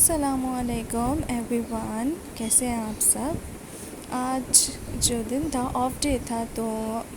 अस्सलामुअलैकुम एवरीवन, कैसे हैं आप सब। आज जो दिन था, ऑफ डे था, तो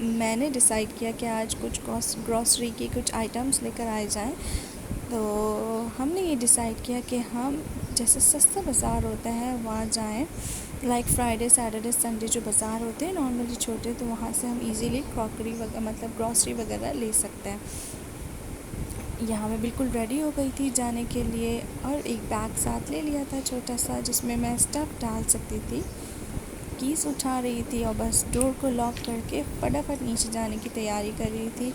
मैंने डिसाइड किया कि आज कुछ ग्रॉसरी की कुछ आइटम्स लेकर आए जाएं। तो हमने ये डिसाइड किया कि हम जैसे सस्ता बाज़ार होता है वहाँ जाएं। लाइक फ्राइडे सैटरडे संडे जो बाज़ार होते हैं नॉर्मली छोटे, तो वहाँ से हम इजीली क्रॉकरी मतलब ग्रॉसरी वगैरह ले सकते हैं। यहाँ मैं बिल्कुल रेडी हो गई थी जाने के लिए और एक बैग साथ ले लिया था छोटा सा, जिसमें मैं स्टफ़ डाल सकती थी। कीज़ उठा रही थी और बस डोर को लॉक करके फटाफट नीचे जाने की तैयारी कर रही थी।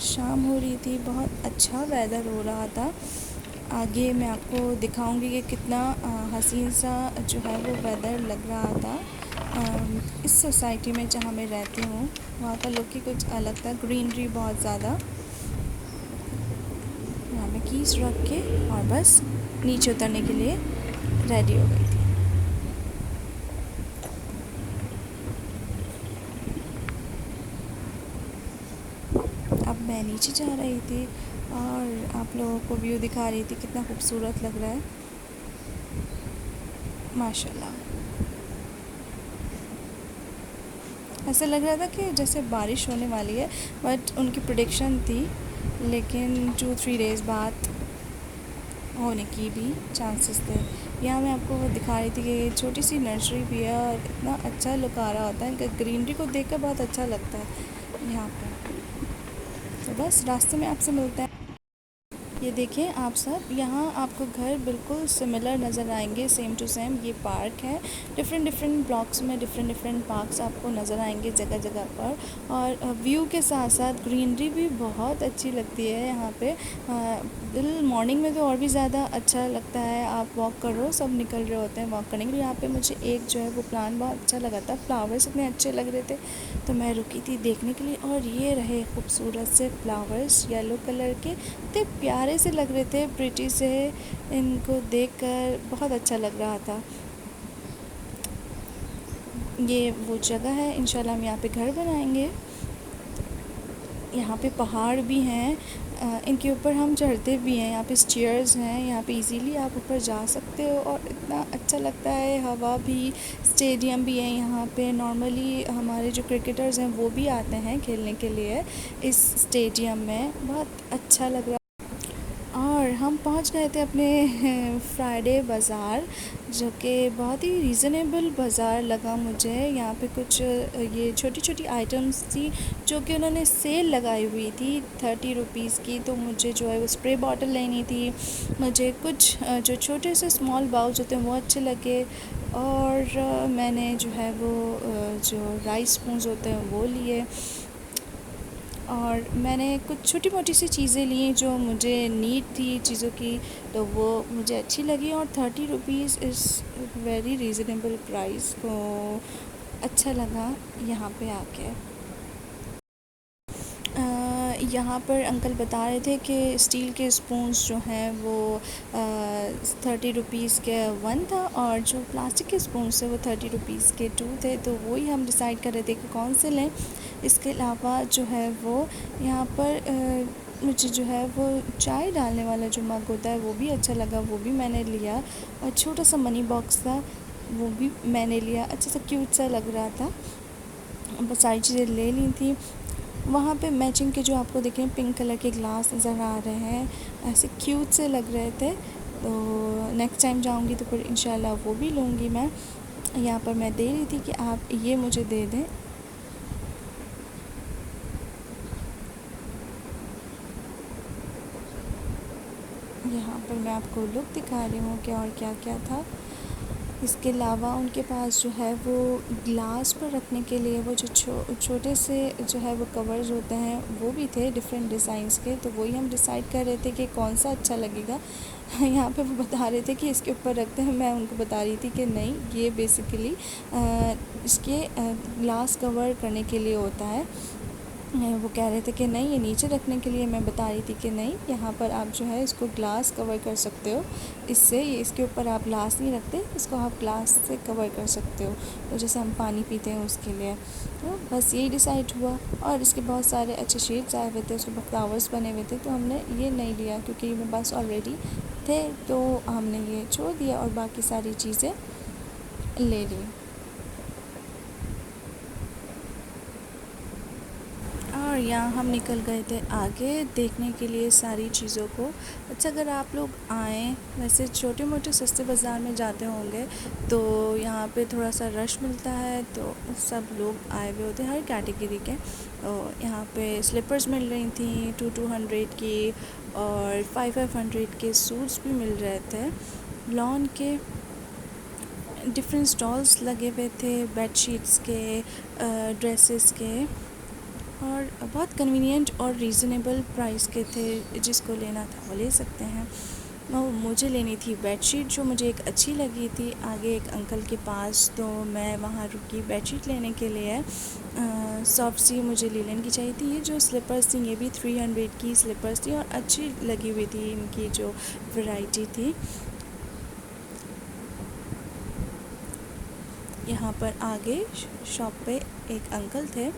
शाम हो रही थी, बहुत अच्छा वेदर हो रहा था। आगे मैं आपको दिखाऊंगी कि कितना हसीन सा जो है वो वेदर लग रहा था। इस सोसाइटी में जहाँ मैं रहती हूँ वहाँ का लुक ही कुछ अलग था, ग्रीनरी बहुत ज़्यादा। यहाँ मैं कीज़ रख के और बस नीचे उतरने के लिए रेडी हो गई थी। अब मैं नीचे जा रही थी और आप लोगों को व्यू दिखा रही थी, कितना खूबसूरत लग रहा है माशाल्लाह। ऐसा लग रहा था कि जैसे बारिश होने वाली है, बट उनकी प्रेडिक्शन थी, लेकिन 2-3 डेज़ बाद होने की भी चांसेस थे। यहाँ मैं आपको वो दिखा रही थी कि छोटी सी नर्सरी भी है और इतना अच्छा लुक आ रहा होता है कि ग्रीनरी को देखकर बहुत अच्छा लगता है यहाँ पर। तो बस रास्ते में आपसे मिलते हैं। ये देखें आप सब, यहाँ आपको घर बिल्कुल सिमिलर नज़र आएंगे, सेम टू सेम। ये पार्क है, डिफरेंट ब्लॉक्स में डिफरेंट पार्क्स आपको नज़र आएंगे जगह जगह पर। और व्यू के साथ साथ ग्रीनरी भी बहुत अच्छी लगती है यहाँ पे। दिल मॉर्निंग में तो और भी ज़्यादा अच्छा लगता है। आप वॉक करो, सब निकल रहे होते हैं वॉक करने के लिए। यहाँ पे मुझे एक जो है वो प्लान बहुत अच्छा लगा था, फ्लावर्स इतने अच्छे लग रहे थे, तो मैं रुकी थी देखने के लिए। और ये रहे खूबसूरत से फ्लावर्स, येलो कलर के, इतने प्यारे से लग रहे थे, प्रिटी से। इनको देखकर बहुत अच्छा लग रहा था। ये वो जगह है, इंशाल्लाह हम यहाँ पे घर बनाएंगे। यहाँ पे पहाड़ भी हैं, इनके ऊपर हम चढ़ते भी हैं। यहाँ पे स्टेयर्स हैं, यहाँ पे इजीली आप ऊपर जा सकते हो और इतना अच्छा लगता है। हवा भी, स्टेडियम भी है यहाँ पे। नॉर्मली हमारे जो क्रिकेटर्स हैं वो भी आते हैं खेलने के लिए इस स्टेडियम में। बहुत अच्छा लग रहा। और हम पहुंच गए थे अपने फ्राइडे बाज़ार, जो कि बहुत ही रीज़नेबल बाज़ार लगा मुझे। यहाँ पे कुछ ये छोटी छोटी आइटम्स थी जो कि उन्होंने सेल लगाई हुई थी 30 रुपीज़ की। तो मुझे जो है वो स्प्रे बॉटल लेनी थी। मुझे कुछ जो छोटे से स्मॉल बाउल्स होते हैं वो अच्छे लगे। और मैंने जो है वो जो राइस स्पून्स होते हैं वो लिए। और मैंने कुछ छोटी मोटी सी चीज़ें ली जो मुझे नीड थी चीज़ों की, तो वो मुझे अच्छी लगी। और 30 rupees is very reasonable price, तो अच्छा लगा यहाँ पे आके। यहाँ पर अंकल बता रहे थे कि स्टील के स्पून्स जो हैं वो 30 रुपीज़ के 1 था, और जो प्लास्टिक के स्पून्स थे वो 30 रुपीज़ के 2 थे। तो वही हम डिसाइड कर रहे थे कि कौन से लें। इसके अलावा जो है वो यहाँ पर मुझे जो है वो चाय डालने वाला जो मग होता है वो भी अच्छा लगा, वो भी मैंने लिया। और छोटा सा मनी बॉक्स था, वो भी मैंने लिया। अच्छा सा क्यूट सा लग रहा था, बस सारी चीज़ें ले ली थी। वहाँ पे मैचिंग के जो आपको दिख रहे हैं पिंक कलर के ग्लास नज़र आ रहे हैं, ऐसे क्यूट से लग रहे थे। तो नेक्स्ट टाइम जाऊँगी तो फिर इंशाल्लाह वो भी लूँगी मैं। यहाँ पर मैं दे रही थी कि आप ये मुझे दे दें। यहाँ पर मैं आपको लुक दिखा रही हूँ कि और क्या क्या था। इसके अलावा उनके पास जो है वो ग्लास पर रखने के लिए वो जो छोटे से जो है वो कवर्स होते हैं वो भी थे डिफरेंट डिज़ाइंस के। तो वही हम डिसाइड कर रहे थे कि कौन सा अच्छा लगेगा। यहाँ पे वो बता रहे थे कि इसके ऊपर रखते हैं, मैं उनको बता रही थी कि नहीं, ये बेसिकली इसके ग्लास कवर करने के लिए होता है। वो कह रहे थे कि नहीं, ये नीचे रखने के लिए। मैं बता रही थी कि नहीं, यहाँ पर आप जो है इसको ग्लास कवर कर सकते हो इससे। ये इसके ऊपर आप ग्लास नहीं रखते, इसको आप ग्लास से कवर कर सकते हो, तो जैसे हम पानी पीते हैं उसके लिए। तो बस यही डिसाइड हुआ। और इसके बहुत सारे अच्छे शेड्स आए हुए थे, उसके फ्लावर्स बने हुए थे, तो हमने ये नहीं लिया क्योंकि मेरे पास ऑलरेडी थे तो हमने ये छोड़ दिया और बाकी सारी चीज़ें ले ली। और यहाँ हम निकल गए थे आगे देखने के लिए सारी चीज़ों को। अच्छा, अगर आप लोग आएँ, वैसे छोटे मोटे सस्ते बाज़ार में जाते होंगे तो यहाँ पे थोड़ा सा रश मिलता है, तो सब लोग आए हुए होते हैं हर कैटेगरी के। और यहाँ पे स्लीपर्स मिल रही थी 200 की और 500 के सूट्स भी मिल रहे थे। लॉन के डिफरेंट स्टॉल्स लगे हुए थे, बेडशीट्स के, ड्रेसेस के, और बहुत कन्वीनियंट और रीज़नेबल प्राइस के थे। जिसको लेना था वो ले सकते हैं। मुझे लेनी थी बेडशीट जो मुझे एक अच्छी लगी थी आगे एक अंकल के पास, तो मैं वहाँ रुकी बेडशीट लेने के लिए। सॉफ्ट सी मुझे लीलन की चाहिए थी। ये जो स्लीपर्स थी ये भी 300 की स्लीपर्स थी और अच्छी लगी हुई थी, इनकी जो वैरायटी थी। यहाँ पर आगे शॉप पे एक अंकल थे,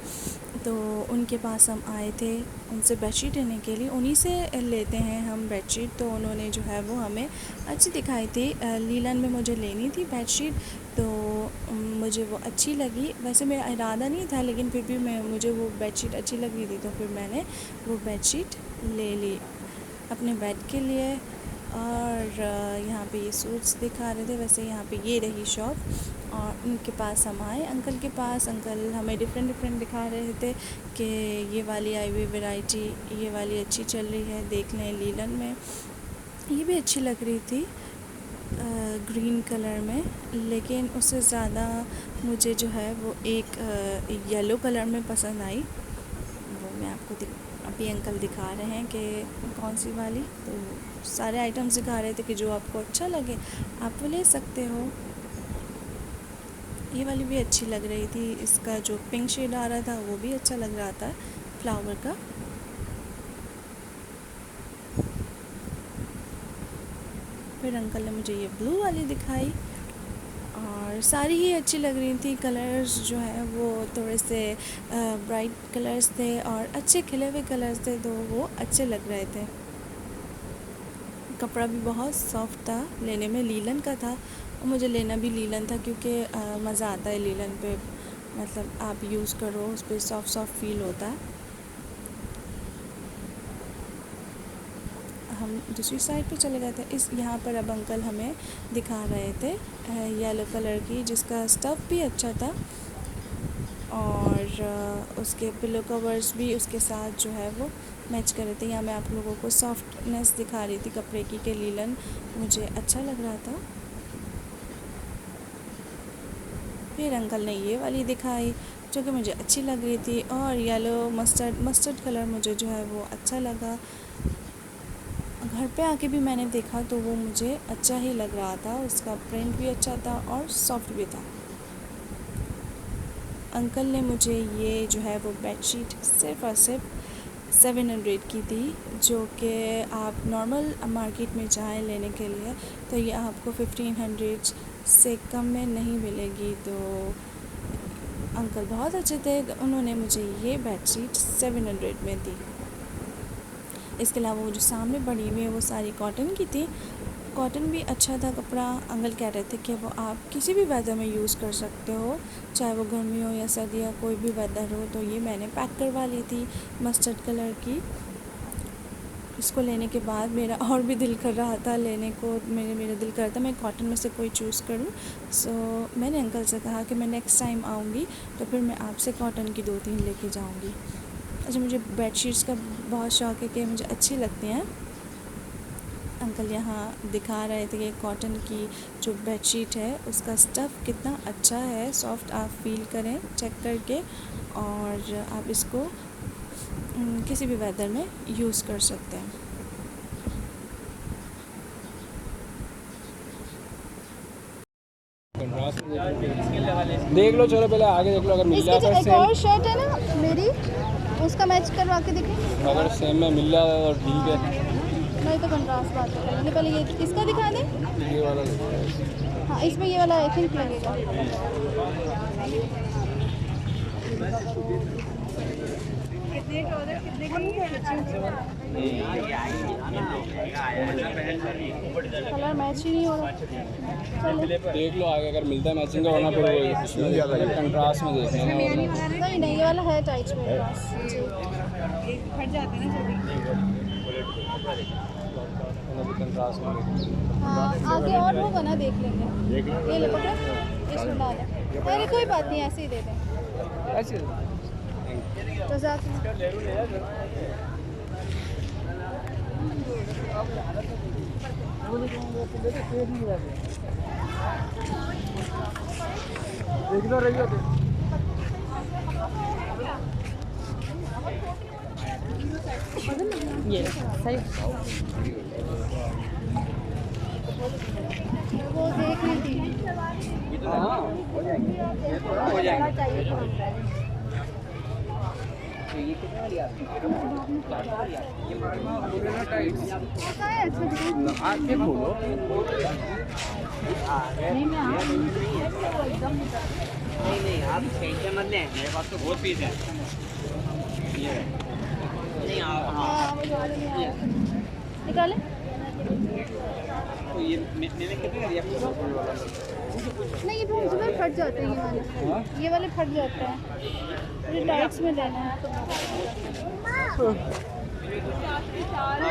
तो उनके पास हम आए थे उनसे बेडशीट लेने के लिए। उन्हीं से लेते हैं हम बेडशीट, तो उन्होंने जो है वो हमें अच्छी दिखाई थी। लीलन में मुझे लेनी थी बेडशीट, तो मुझे वो अच्छी लगी। वैसे मेरा इरादा नहीं था, लेकिन फिर भी मुझे वो बेडशीट अच्छी लग रही थी, तो फिर मैंने वो बेडशीट ले ली अपने बेड के लिए। और यहाँ पे ये सूट्स दिखा रहे थे। वैसे यहाँ पे ये रही शॉप, और उनके पास हम आए अंकल के पास। अंकल हमें डिफरेंट दिखा रहे थे कि ये वाली आई हुई वैरायटी, ये वाली अच्छी चल रही है, देख लें लीलन में। ये भी अच्छी लग रही थी ग्रीन कलर में, लेकिन उससे ज़्यादा मुझे जो है वो एक येलो कलर में पसंद आई। वो मैं आपको अभी अंकल दिखा रहे हैं कि कौन सी वाली। तो सारे आइटम्स दिखा रहे थे कि जो आपको अच्छा लगे आप वो ले सकते हो। ये वाली भी अच्छी लग रही थी। इसका जो पिंक शेड आ रहा था वो भी अच्छा लग रहा था फ्लावर का। फिर अंकल ने मुझे ये ब्लू वाली दिखाई, और सारी ही अच्छी लग रही थी। कलर्स जो है वो थोड़े से ब्राइट कलर्स थे और अच्छे खिले हुए कलर्स थे, तो वो अच्छे लग रहे थे। कपड़ा भी बहुत सॉफ्ट था, लेने में लीलन का था, और मुझे लेना भी लीलन था क्योंकि मज़ा आता है लीलन पे, मतलब आप यूज़ करो उस पर सॉफ्ट फील होता है। हम दूसरी साइड पे चले गए थे। यहाँ पर अब अंकल हमें दिखा रहे थे येलो कलर की, जिसका स्टफ़ भी अच्छा था, और उसके पिलो कवर्स भी उसके साथ जो है वो मैच कर रहे थे। यहाँ मैं आप लोगों को सॉफ्टनेस दिखा रही थी कपड़े की, कि लीलन मुझे अच्छा लग रहा था। फिर अंकल ने ये वाली दिखाई जो कि मुझे अच्छी लग रही थी, और येलो मस्टर्ड कलर मुझे जो है वो अच्छा लगा। घर पे आके भी मैंने देखा तो वो मुझे अच्छा ही लग रहा था, उसका प्रिंट भी अच्छा था और सॉफ्ट भी था। अंकल ने मुझे ये जो है वो बेडशीट सिर्फ़ और सिर्फ 700 की थी, जो कि आप नॉर्मल मार्केट में जाएँ लेने के लिए तो ये आपको 1500 से कम में नहीं मिलेगी। तो अंकल बहुत अच्छे थे, उन्होंने मुझे ये बेडशीट 700 में दी। इसके अलावा वो जो सामने पड़ी हुई है वो सारी कॉटन की थी। कॉटन भी अच्छा था कपड़ा। अंकल कह रहे थे कि वो आप किसी भी वेदर में यूज़ कर सकते हो, चाहे वो गर्मी हो या सर्दी या कोई भी वेदर हो। तो ये मैंने पैक करवा ली थी मस्टर्ड कलर की। इसको लेने के बाद मेरा और भी दिल कर रहा था लेने को, मेरा दिल कर रहा था मैं कॉटन में से कोई चूज़ करूं। सो मैंने अंकल से कहा कि मैं नेक्स्ट टाइम आऊँगी तो फिर मैं आपसे कॉटन की 2-3 लेके जाऊँगी। अच्छा, मुझे बेडशीट्स का बहुत शौक़ है कि मुझे अच्छी लगती हैं। अंकल यहाँ दिखा रहे थे कि कॉटन की जो बेडशीट है उसका स्टफ़ कितना अच्छा है, सॉफ्ट आप फील करें चेक करके, और आप इसको किसी भी वेदर में यूज़ कर सकते हैं। देख लो, चलो पहले आगे देख लो, अगर मिल जाता है एक और शर्ट है ना मेरी, उसका मैच करवा के देखें। अगर सेम में मिल जाता और ठीक है। नहीं तो कंट्रास्ट बात है। मैंने पहले ये इसका दिखा दें। ये वाला हाँ, इसमें ये वाला आई थिंक लगेगा। कलर मैच ही नहीं हो रहा। चलो देख लो आगे अगर मिलता है मैचिंग का, वरना फिर वो उसमें कंट्रास्ट में देखना है। नहीं नहीं, ये वाला है टाइट्स मेरे पास जी। कंट्रास्ट में हाँ आगे और होगा ना, देख लेंगे। ये ले पकड़ो, इसमें डालें। अरे कोई बात नहीं, ऐसे ही दे दें। ऐसे ये सही। वो देख ली थी। हो जाएंगे। पता है अच्छा दिखा। आगे बोलो। नहीं आप टेंशन मत लें, मेरे पास तो बहुत पीस है। ये नहीं हाँ मुझे वाला नहीं आया। निकालें। तो ये मैंने कितने का दिया? नहीं ये तो मुझे फट जाते हैं, ये वाले फट जाते हैं। मुझे टाइट्स में लेना है। हाँ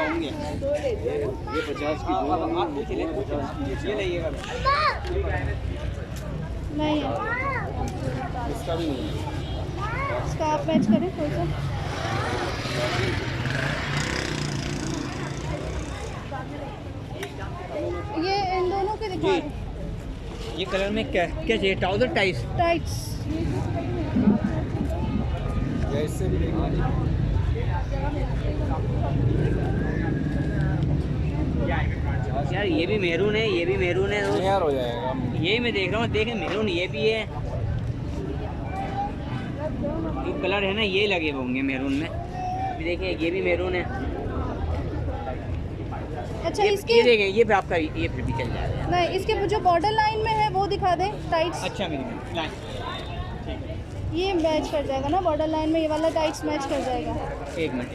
होंगे। ये 50 की दो, आप देख लें 50 की ये लाइएगा। नहीं है इसका भी नहीं है। इसका आप मैच करें थोड़ा सा। ये इन दोनों के दिखा जी। ये कलर में क्या क्या चाहिए? ट्राउजर टाइस। टाइट्स। या इससे भी देखना। यार ये भी मेरून है, ये भी मेरून है। यार हो जाएगा। यही मैं देख रहा हूँ, देखें मेरून ये भी है। ये कलर है ना, ये लगे होंगे मेरून में। अभी देखिए ये भी मेरून है। अच्छा ये इसके देखें, ये भी आपका ये फिर भी चल जाएगा। नहीं, इसके जो बॉर्डर लाइन में है वो दिखा दें टाइट्स। अच्छा मेरी लाइन ये मैच कर जाएगा ना बॉर्डर लाइन में, ये वाला टाइट्स मैच कर जाएगा। एक मिनट।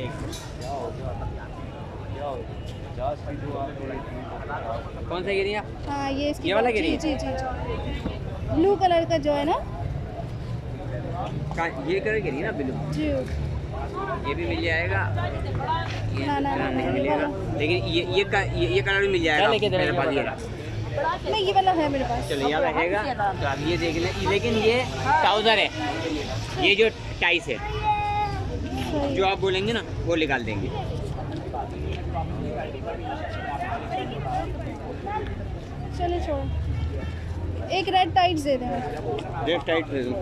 कौन सा गिरी आप? हाँ ये इसकी ये वाला जी गिरी? जी जी जी ब्लू कलर का जो है ना ये कलर गिरी ना ब्लू, जी। ये भी मिल जाएगा। ये ना, ना, कलर ना, नहीं ये मिलेगा, वाला। लेकिन ये कलर भी मिल जाएगा मेरे पास। ये रहा। नहीं ये वाला है मेरे पास। चलो यहाँ रहेगा, तो आप ये देख लें। लेकिन ये ट्राउज़र है, ये जो टाइस है सही। जो आप बोलेंगे ना वो निकाल देंगे। चलो छोड़ो, एक रेड टाइट्स दे दें। रेड टाइट दे दूँ?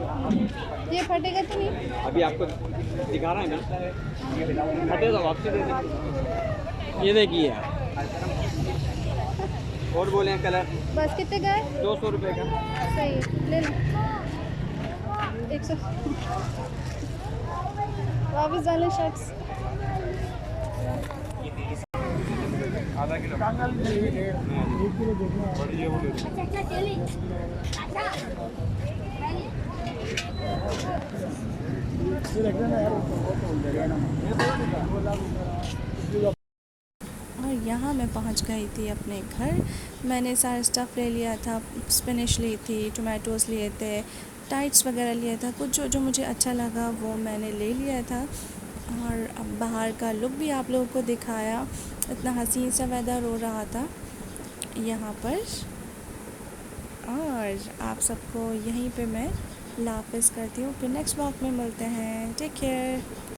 ये फटेगा तो नहीं? अभी आपको दिखा रहा है ना, फटे तो वापसी दे दें। ये देखिए और बोले कलर बस कितने का है? 200 रुपये का। सही है, ले लो 100। वापस डालें शर्ट्स। आधा किलो बढ़िया वो ले लो। और यहाँ मैं पहुँच गई थी अपने घर। मैंने सारा स्टफ़ ले लिया था, स्पिनिश ली थी, टोमेटोज़ लिए थे, टाइट्स वगैरह लिया था। कुछ जो मुझे अच्छा लगा वो मैंने ले लिया था। और अब बाहर का लुक भी आप लोगों को दिखाया। इतना हसीन सा वेदर हो रहा था यहाँ पर। और आप सबको यहीं पे मैं लाफिज़ करती हूँ। फिर नेक्स्ट ब्लॉग में मिलते हैं। Take care.